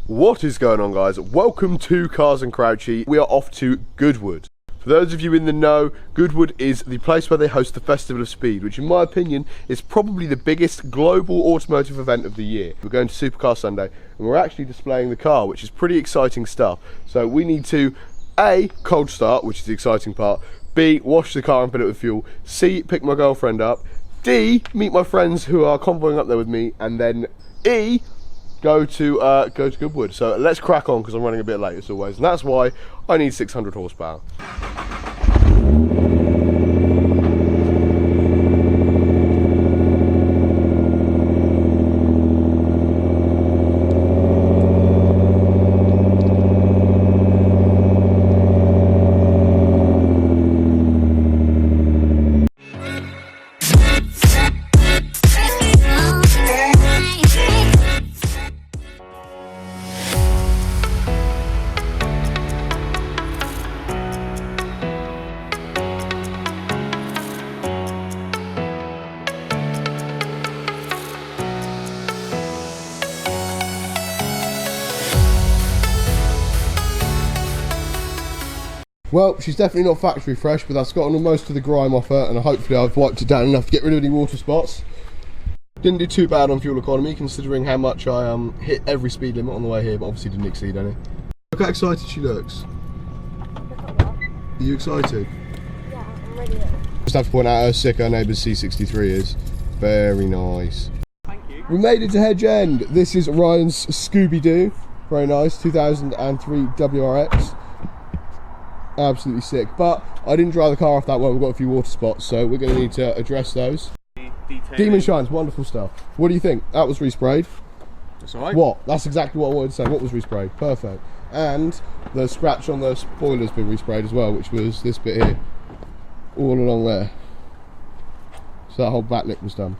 What is going on, guys? Welcome to Cars and Crouchy. We are off to Goodwood. For those of you in the know, Goodwood is the place where they host the Festival of Speed, which in my opinion is probably the biggest global automotive event of the year. We're going to Supercar Sunday and we're actually displaying the car, which is pretty exciting stuff. So we need to A, cold start, which is the exciting part, B, wash the car and fill it with fuel, C, pick my girlfriend up, D, meet my friends who are convoying up there with me, and then E, go to Goodwood. So let's crack on because I'm running a bit late as always, and that's why I need 600 horsepower. Well, she's definitely not factory fresh, but that's gotten most of the grime off her, and hopefully I've wiped it down enough to get rid of any water spots. Didn't do too bad on fuel economy, considering how much I hit every speed limit on the way here, but obviously didn't exceed any. Look how excited she looks. Are you excited? Yeah, I'm ready. Just have to point out how sick our neighbour's C63 is. Very nice. Thank you. We made it to Hedge End. This is Ryan's Scooby-Doo. Very nice, 2003 WRX. Absolutely sick, but I didn't dry the car off that well. We've got a few water spots, so we're going to need to address those. Demon Shines, wonderful stuff. What do you think? That was resprayed. That's alright. What? That's exactly what I wanted to say. What was resprayed? Perfect. And the scratch on the spoiler's been resprayed as well, which was this bit here, all along there. So that whole back lip was done.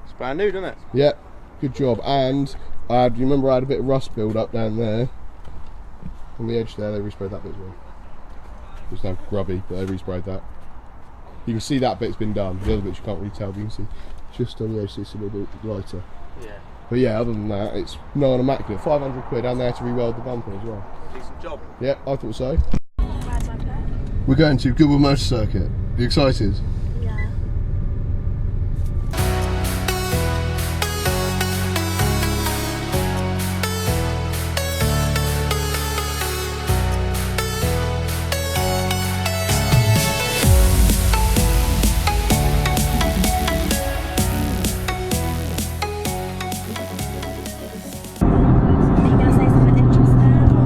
It's brand new, doesn't it? Yeah, good job. And do you remember I had a bit of rust build up down there? On the edge there, they resprayed that bit as well. It was now grubby, but they resprayed that. You can see that bit's been done. The other bits you can't really tell, but you can see just on the edge it's a little bit lighter. Yeah. But yeah, other than that, it's no immaculate. 500 quid down there to re-weld the bumper as well. Decent job. Yeah, I thought so. We're going to Goodwood Motor Circuit. Are you excited? Yeah.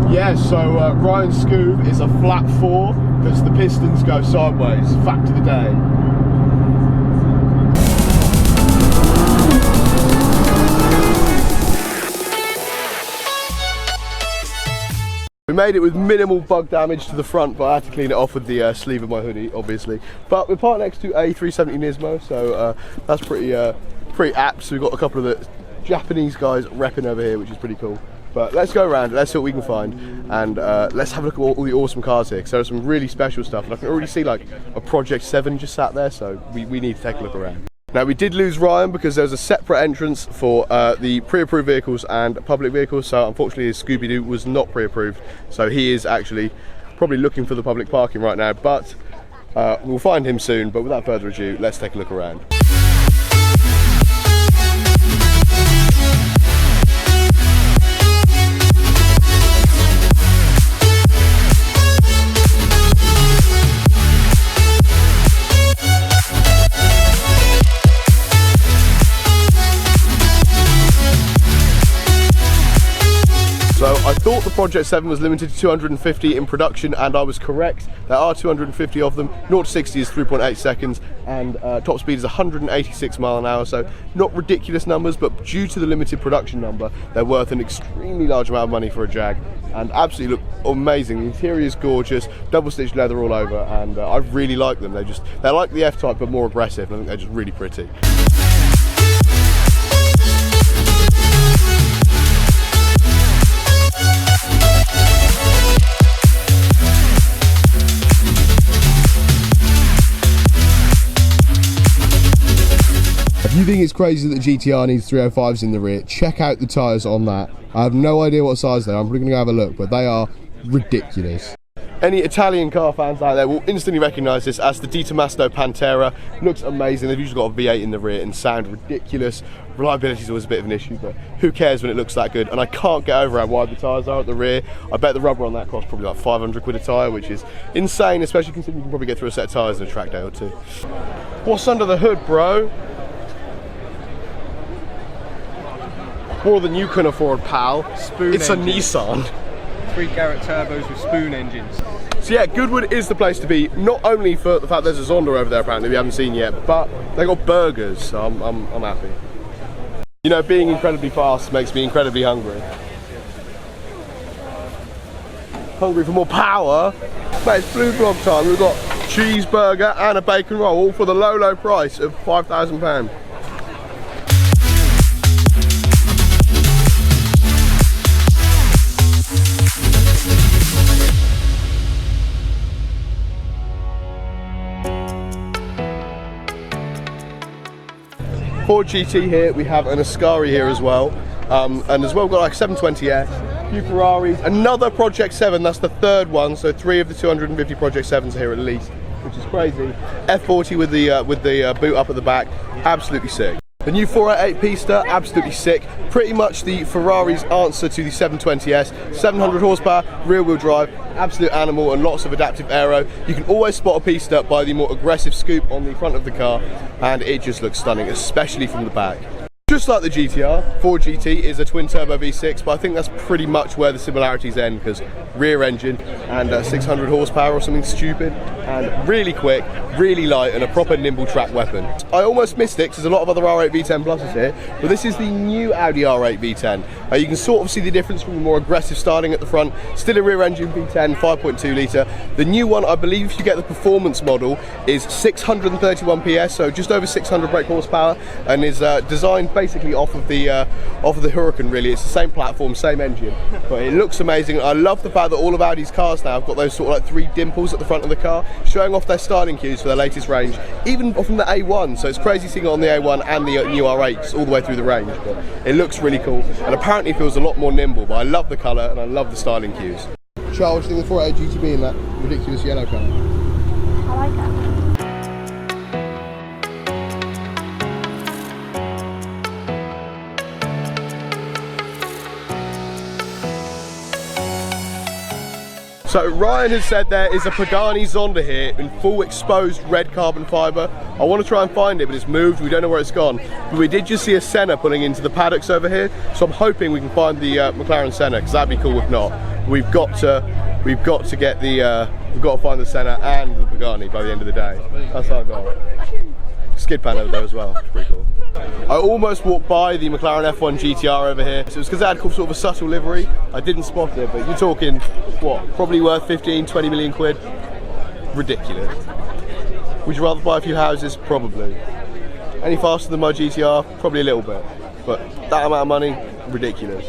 Yeah, so Ryan's Scoob is a flat 4 because the pistons go sideways. Fact of the day. We made it with minimal bug damage to the front, but I had to clean it off with the sleeve of my hoodie, obviously. But we're parked next to a 370 Nismo, so that's pretty apt. So we've got a couple of the Japanese guys repping over here, which is pretty cool. But let's go around, let's see what we can find, and let's have a look at all the awesome cars here, because there's some really special stuff, and I can already see like a Project 7 just sat there, so we need to take a look around. Now, we did lose Ryan because there was a separate entrance for the pre-approved vehicles and public vehicles, so unfortunately his Scooby-Doo was not pre-approved, so he is actually probably looking for the public parking right now, but we'll find him soon. But without further ado, let's take a look around. So I thought the Project 7 was limited to 250 in production, and I was correct. There are 250 of them. 0 to 60 is 3.8 seconds, and top speed is 186 mile an hour. So not ridiculous numbers, but due to the limited production number, they're worth an extremely large amount of money for a Jag, and absolutely look amazing. The interior is gorgeous, double stitched leather all over, and I really like them. They're like the F-Type but more aggressive, and I think they're just really pretty. If you think it's crazy that the GTR needs 305s in the rear. Check out the tyres on that. I have no idea what size they are. I'm probably going to have a look, but they are ridiculous. Any Italian car fans out there will instantly recognise this as the Di Tommaso Pantera. Looks amazing. They've usually got a V8 in the rear and sound ridiculous. Reliability is always a bit of an issue, but who cares when it looks that good? And I can't get over how wide the tyres are at the rear. I bet the rubber on that costs probably like 500 quid a tyre, which is insane, especially considering you can probably get through a set of tyres in a track day or two. What's under the hood, bro? More than you can afford, pal. It's engine. A Nissan. 3 Garrett turbos with spoon engines. So yeah, Goodwood is the place to be, not only for the fact there's a Zonda over there apparently we haven't seen yet, but they got burgers, so I'm happy. You know, being incredibly fast makes me incredibly hungry. Hungry for more power? Mate, it's blue blog time. We've got cheeseburger and a bacon roll, all for the low, low price of £5,000. Ford GT here, we have an Ascari here as well, and as well we've got like 720S, a few Ferraris, another Project 7, that's the third one, so 3 of the 250 Project 7s are here at least, which is crazy. F40 with the boot up at the back, absolutely sick. The new 488 Pista, absolutely sick. Pretty much the Ferrari's answer to the 720S. 700 horsepower, rear wheel drive, absolute animal and lots of adaptive aero. You can always spot a Pista by the more aggressive scoop on the front of the car, and it just looks stunning, especially from the back. Just like the GTR, Ford GT is a twin turbo V6, but I think that's pretty much where the similarities end, because rear engine and 600 horsepower or something stupid, and really quick, really light, and a proper nimble track weapon. I almost missed it because there's a lot of other R8 V10 pluses here, but this is the new Audi R8 V10. You can sort of see the difference from the more aggressive styling at the front. Still a rear engine V10, 5.2 litre. The new one, I believe if you get the performance model, is 631 PS, so just over 600 brake horsepower, and is designed basically off of the Huracan. Really, it's the same platform, same engine, but it looks amazing. I love the fact that all of Audi's cars now have got those sort of like 3 dimples at the front of the car, showing off their styling cues for their latest range, even from the A1. So it's crazy seeing it on the A1 and the new R8s all the way through the range, but it looks really cool and apparently feels a lot more nimble. But I love the colour and I love the styling cues. Charles, what do you think of the 488 GTB in that ridiculous yellow colour? I like that. So Ryan has said there is a Pagani Zonda here in full exposed red carbon fibre. I want to try and find it, but it's moved, we don't know where it's gone. But we did just see a Senna pulling into the paddocks over here, so I'm hoping we can find the McLaren Senna, because that'd be cool if not. We've got to find the Senna and the Pagani by the end of the day. That's our goal. Skid pan over there as well, it's pretty cool. I almost walked by the McLaren F1 GTR over here. So it was because they had sort of a subtle livery. I didn't spot it, but you're talking, what, probably worth 15, 20 million quid? Ridiculous. Would you rather buy a few houses? Probably. Any faster than my GTR? Probably a little bit. But that amount of money? Ridiculous.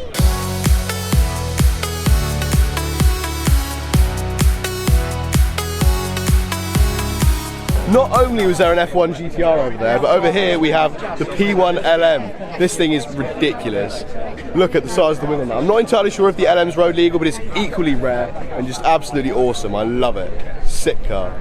Not only was there an F1 GTR over there, but over here we have the P1 LM. This thing is ridiculous. Look at the size of the wing on that. I'm not entirely sure if the LM's road legal, but it's equally rare and just absolutely awesome. I love it. Sick car.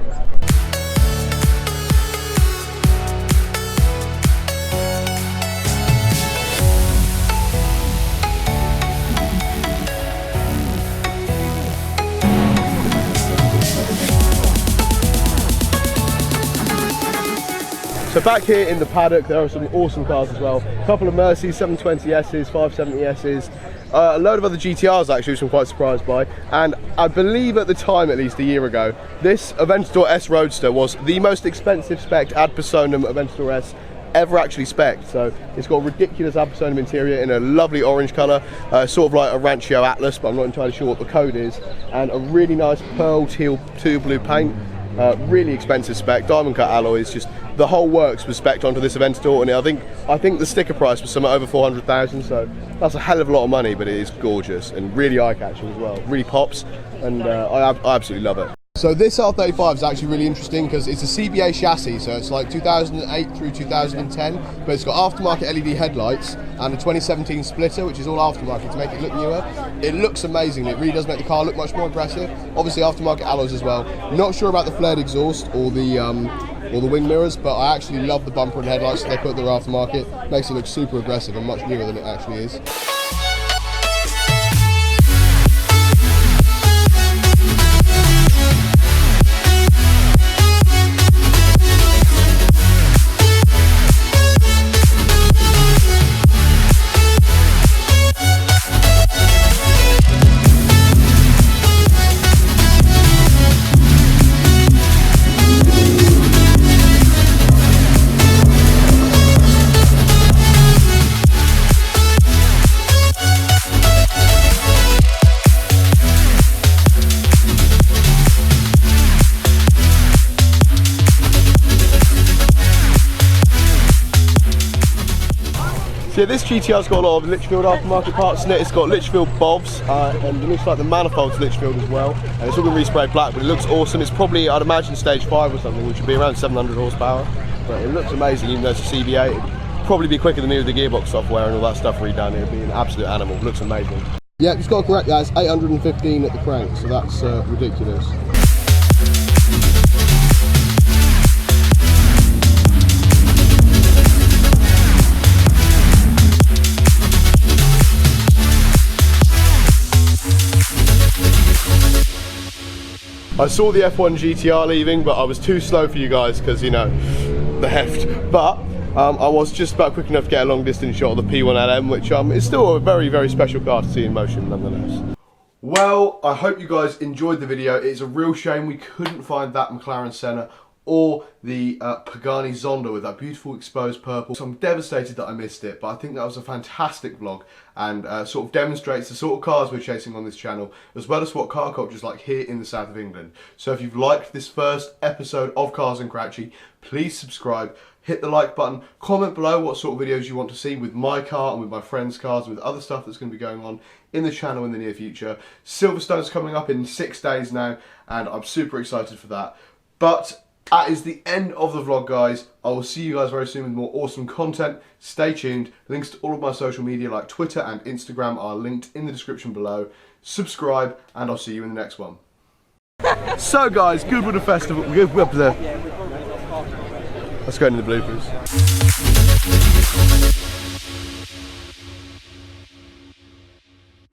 So back here in the paddock there are some awesome cars as well. A couple of Mercedes 720Ss, 570Ss, a load of other GTRs actually, which I'm quite surprised by. And I believe at the time, at least a year ago, this Aventador S Roadster was the most expensive spec ad personam Aventador S ever actually spec'd. So it's got a ridiculous ad personam interior in a lovely orange colour, sort of like a Rancho Atlas, but I'm not entirely sure what the code is, and a really nice pearl teal blue paint. Really expensive spec, diamond cut alloys, just the whole works was spec'd onto this Aventador, and I think the sticker price was somewhere over 400,000, so that's a hell of a lot of money, but it is gorgeous and really eye-catching as well. Really pops, and I absolutely love it. So this R35 is actually really interesting because it's a CBA chassis, so it's like 2008 through 2010, but it's got aftermarket LED headlights and a 2017 splitter, which is all aftermarket to make it look newer. It looks amazing. It really does make the car look much more aggressive. Obviously aftermarket alloys as well. Not sure about the flared exhaust or the wing mirrors, but I actually love the bumper and headlights that they put. Their aftermarket makes it look super aggressive and much newer than it actually is. Yeah, this GTR's got a lot of Litchfield aftermarket parts in it. It's got Litchfield bobs, and it looks like the manifold's Litchfield as well. And it's all been resprayed black, but it looks awesome. It's probably, I'd imagine, stage 5 or something, which would be around 700 horsepower. But it looks amazing, even though it's a CBA. It'd probably be quicker than me with the gearbox software and all that stuff redone. It'd be an absolute animal. It looks amazing. Yeah, just got to correct that. It's 815 at the crank, so that's ridiculous. I saw the F1 GTR leaving, but I was too slow for you guys because, you know, the heft. But I was just about quick enough to get a long distance shot of the P1LM, which is still a very, very special car to see in motion nonetheless. Well, I hope you guys enjoyed the video. It's a real shame we couldn't find that McLaren Senna or the Pagani Zonda with that beautiful exposed purple. So I'm devastated that I missed it, but I think that was a fantastic vlog and sort of demonstrates the sort of cars we're chasing on this channel, as well as what car culture is like here in the south of England. So if you've liked this first episode of Cars and Cratchie, please subscribe, hit the like button, comment below what sort of videos you want to see with my car and with my friends' cars, and with other stuff that's going to be going on in the channel in the near future. Silverstone's coming up in 6 days now, and I'm super excited for that. But that is the end of the vlog, guys. I will see you guys very soon with more awesome content. Stay tuned. Links to all of my social media like Twitter and Instagram are linked in the description below. Subscribe, and I'll see you in the next one. So guys, Goodwood Festival. Let's go into the bloopers.